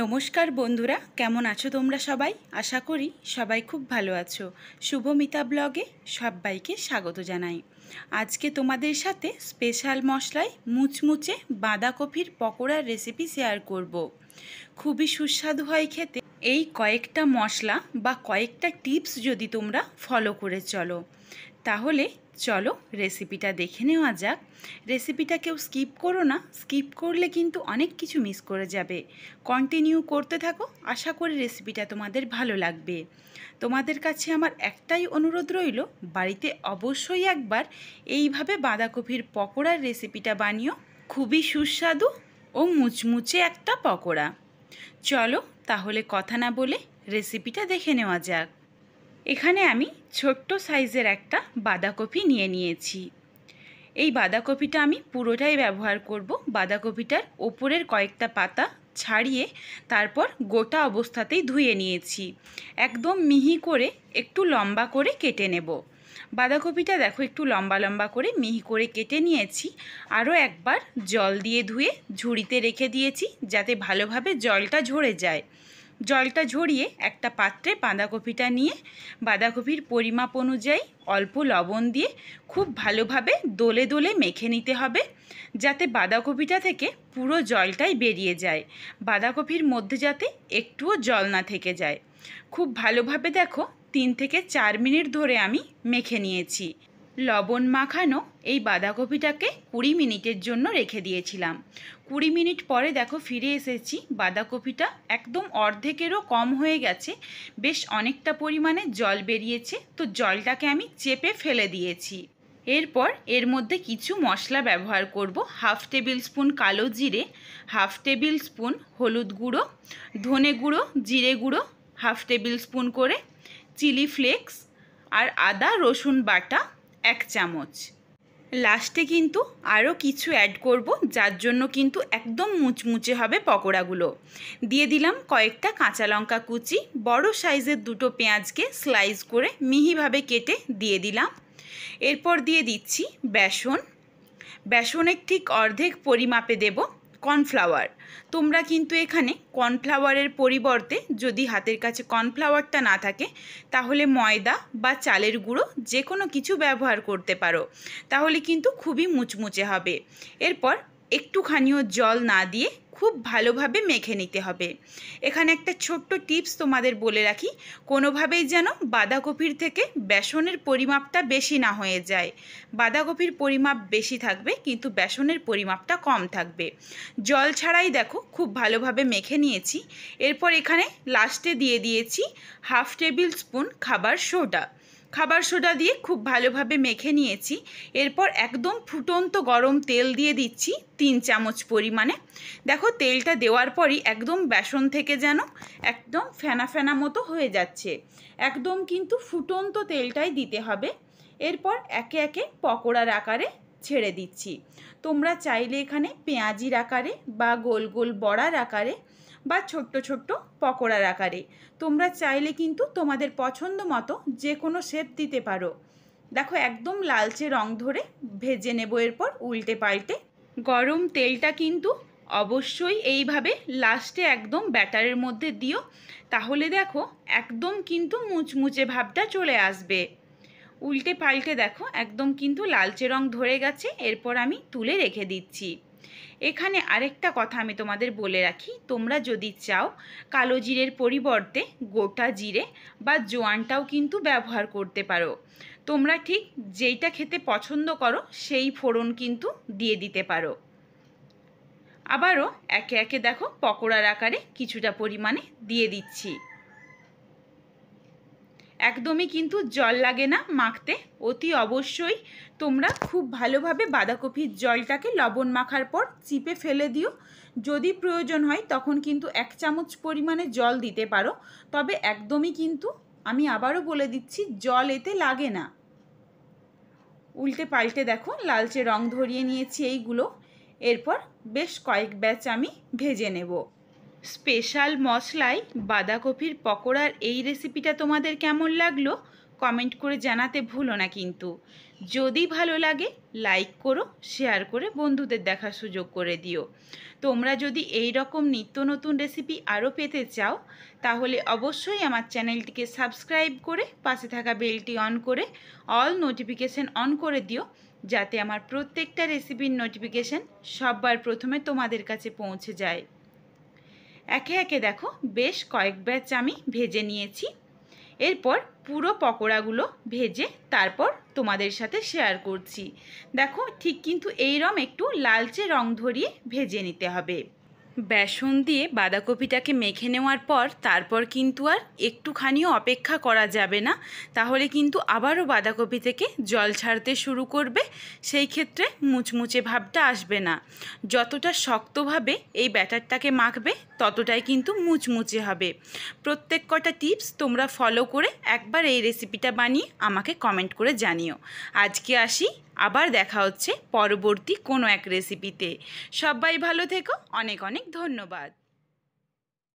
নমস্কার বন্ধুরা, কেমন আছো তোমরা সবাই? আশা করি সবাই খুব ভালো আছো। শুভমিতা ব্লগে সবাইকে স্বাগত জানাই। আজকে তোমাদের সাথে স্পেশাল মশলায় মুচমুচে বাঁধাকপির পকোড়ার রেসিপি শেয়ার করব। খুবই সুস্বাদু হয় খেতে। এই কয়েকটা মশলা বা কয়েকটা টিপস যদি তোমরা ফলো করে চলো, তাহলে চলো রেসিপিটা দেখে নেওয়া যাক। রেসিপিটা কেউ স্কিপ করো না, স্কিপ করলে কিন্তু অনেক কিছু মিস করে যাবে। কন্টিনিউ করতে থাকো, আশা করি রেসিপিটা তোমাদের ভালো লাগবে। তোমাদের কাছে আমার একটাই অনুরোধ রইল, বাড়িতে অবশ্যই একবার এইভাবে বাঁধাকপির পকোড়ার রেসিপিটা বানিও। খুবই সুস্বাদু ও মুচমুচে একটা পকোড়া। চলো তাহলে কথা না বলে রেসিপিটা দেখে নেওয়া যাক। এখানে আমি ছোট্ট সাইজের একটা বাঁধাকপি নিয়ে নিয়েছি। এই বাঁধাকপিটা আমি পুরোটাই ব্যবহার করব। বাঁধাকপিটার ওপরের কয়েকটা পাতা ছাড়িয়ে তারপর গোটা অবস্থাতেই ধুয়ে নিয়েছি। একদম মিহি করে একটু লম্বা করে কেটে নেব। বাঁধাকপিটা দেখো একটু লম্বা লম্বা করে মিহি করে কেটে নিয়েছি। আরও একবার জল দিয়ে ধুয়ে ঝুড়িতে রেখে দিয়েছি, যাতে ভালোভাবে জলটা ঝরে যায়। জলটা ঝরিয়ে একটা পাত্রে বাঁধাকপিটা নিয়ে বাঁধাকপির পরিমাপ অনুযায়ী অল্প লবণ দিয়ে খুব ভালোভাবে দোলে দোলে মেখে নিতে হবে, যাতে বাঁধাকপিটা থেকে পুরো জলটাই বেরিয়ে যায়। বাঁধাকপির মধ্যে যাতে একটুও জল না থেকে যায়। খুব ভালোভাবে দেখো 3 থেকে 4 মিনিট ধরে আমি মেখে নিয়েছি। লবণ মাখানো এই বাঁধাকপিটাকে 20 মিনিটের জন্য রেখে দিয়েছিলাম। 20 মিনিট পরে দেখো ফিরে এসেছি। বাঁধাকপিটা একদম অর্ধেকেরও কম হয়ে গেছে, বেশ অনেকটা পরিমাণে জল বেরিয়েছে। তো জলটাকে আমি চেপে ফেলে দিয়েছি। এরপর এর মধ্যে কিছু মশলা ব্যবহার করব। 1/2 টেবিল স্পুন কালো জিরে, 1/2 টেবিল স্পুন হলুদ গুঁড়ো, ধনে গুঁড়ো, জিরে গুঁড়ো 1/2 টেবিল স্পুন করে, চিলি ফ্লেক্স আর আদা রসুন বাটা 1 চামচ। লাস্টে কিন্তু আরও কিছু অ্যাড করব, যার জন্য কিন্তু একদম মুচমুচে হবে পকোড়াগুলো। দিয়ে দিলাম কয়েকটা কাঁচা লঙ্কা কুচি, বড় সাইজের 2টো পেঁয়াজকে স্লাইস করে মিহিভাবে কেটে দিয়ে দিলাম। এরপর দিয়ে দিচ্ছি বেসন। বেসনের ঠিক অর্ধেক পরিমাপে দেব কর্নফ্লাওয়ার। তোমরা কিন্তু এখানে কর্নফ্লাওয়ারের পরিবর্তে যদি হাতের কাছে কর্নফ্লাওয়ারটা না থাকে, তাহলে ময়দা বা চালের গুঁড়ো যে কোনো কিছু ব্যবহার করতে পারো, তাহলে কিন্তু খুবই মুচমুচে হবে। এরপর একটুখানিও জল না দিয়ে খুব ভালোভাবে মেখে নিতে হবে। এখানে একটা ছোট্ট টিপস তোমাদের বলে রাখি, কোনোভাবেই যেন বাঁধাকপির থেকে বেসনের পরিমাপটা বেশি না হয়ে যায়। বাঁধাকপির পরিমাপ বেশি থাকবে, কিন্তু বেসনের পরিমাপটা কম থাকবে। জল ছাড়াই দেখো খুব ভালোভাবে মেখে নিয়েছি। এরপর এখানে লাস্টে দিয়ে দিয়েছি 1/2 টেবিল স্পুন খাবার সোডা। খাবার সোডা দিয়ে খুব ভালোভাবে মেখে নিয়েছি। এরপর একদম ফুটন্ত গরম তেল দিয়ে দিচ্ছি 3 চামচ পরিমাণে। দেখো তেলটা দেওয়ার পরই একদম বেসন থেকে যেন একদম ফেনা ফেনা মতো হয়ে যাচ্ছে। একদম কিন্তু ফুটন্ত তেলটাই দিতে হবে। এরপর একে একে পকোড়ার আকারে ছেড়ে দিচ্ছি। তোমরা চাইলে এখানে পেঁয়াজির আকারে বা গোল গোল বড়ার আকারে বা ছোট্ট ছোট্ট পকোড়ার আকারে তোমরা চাইলে কিন্তু তোমাদের পছন্দ মতো যে কোনো শেপ দিতে পারো। দেখো একদম লালচে রং ধরে ভেজে নেব। এরপর উল্টে পাল্টে গরম তেলটা কিন্তু অবশ্যই এইভাবে লাস্টে একদম ব্যাটারের মধ্যে দিও, তাহলে দেখো একদম কিন্তু মুচমুচে ভাবটা চলে আসবে। উল্টে পাল্টে দেখো একদম কিন্তু লালচে রং ধরে গেছে। এরপর আমি তুলে রেখে দিচ্ছি। এখানে আরেকটা কথা আমি তোমাদের বলে রাখি, তোমরা যদি চাও কালো জিরের পরিবর্তে গোটা জিরে বা জোয়ানটাও কিন্তু ব্যবহার করতে পারো। তোমরা ঠিক যেইটা খেতে পছন্দ করো সেই ফোড়ন কিন্তু দিয়ে দিতে পারো। আবারও একে একে দেখো পকোড়ার আকারে কিছুটা পরিমাণে দিয়ে দিচ্ছি। একদমই কিন্তু জল লাগে না মাখতে। অতি অবশ্যই তোমরা খুব ভালোভাবে বাঁধাকপির জলটাকে লবণ মাখার পর চিপে ফেলে দিও। যদি প্রয়োজন হয় তখন কিন্তু 1 চামচ পরিমাণে জল দিতে পারো, তবে একদমই কিন্তু আমি আবারও বলে দিচ্ছি জল এতে লাগে না। উল্টে পাল্টে দেখো লালচে রং ধরিয়ে নিয়েছি এইগুলো। এরপর বেশ কয়েক ব্যাচ আমি ভেজে নেব। স্পেশাল মশলায় বাঁধাকপির পকোড়ার এই রেসিপিটা তোমাদের কেমন লাগলো কমেন্ট করে জানাতে ভুলো না কিন্তু। যদি ভালো লাগে লাইক করো, শেয়ার করে বন্ধুদের দেখার সুযোগ করে দিও। তোমরা যদি এই রকম নিত্য নতুন রেসিপি আরও পেতে চাও তাহলে অবশ্যই আমার চ্যানেলটিকে সাবস্ক্রাইব করে পাশে থাকা বেলটি অন করে অল নোটিফিকেশান অন করে দিও, যাতে আমার প্রত্যেকটা রেসিপির নোটিফিকেশান সবার প্রথমে তোমাদের কাছে পৌঁছে যায়। একে একে দেখো বেশ কয়েক ব্যাচ আমি ভেজে নিয়েছি। এরপর পুরো পকোড়াগুলো ভেজে তারপর তোমাদের সাথে শেয়ার করছি। দেখো ঠিক কিন্তু এইরকম একটু লালচে রং ধরিয়ে ভেজে নিতে হবে। বেসন দিয়ে বাঁধাকপিটাকে মেখে নেওয়ার পর তারপর কিন্তু আর একটুখানিও অপেক্ষা করা যাবে না, তাহলে কিন্তু আবারও বাঁধাকপি থেকে জল ছাড়তে শুরু করবে, সেই ক্ষেত্রে মুচমুচে ভাবটা আসবে না। যতটা শক্তভাবে এই ব্যাটারটাকে মাখবে ততটাই কিন্তু মুচমুচে হবে। প্রত্যেক কটা টিপস তোমরা ফলো করে একবার এই রেসিপিটা বানিয়ে আমাকে কমেন্ট করে জানিও। আজকে আসি, আবার দেখা হচ্ছে পরবর্তী কোনো এক রেসিপিতে। সবাই ভালো থেকো, অনেক অনেক ধন্যবাদ।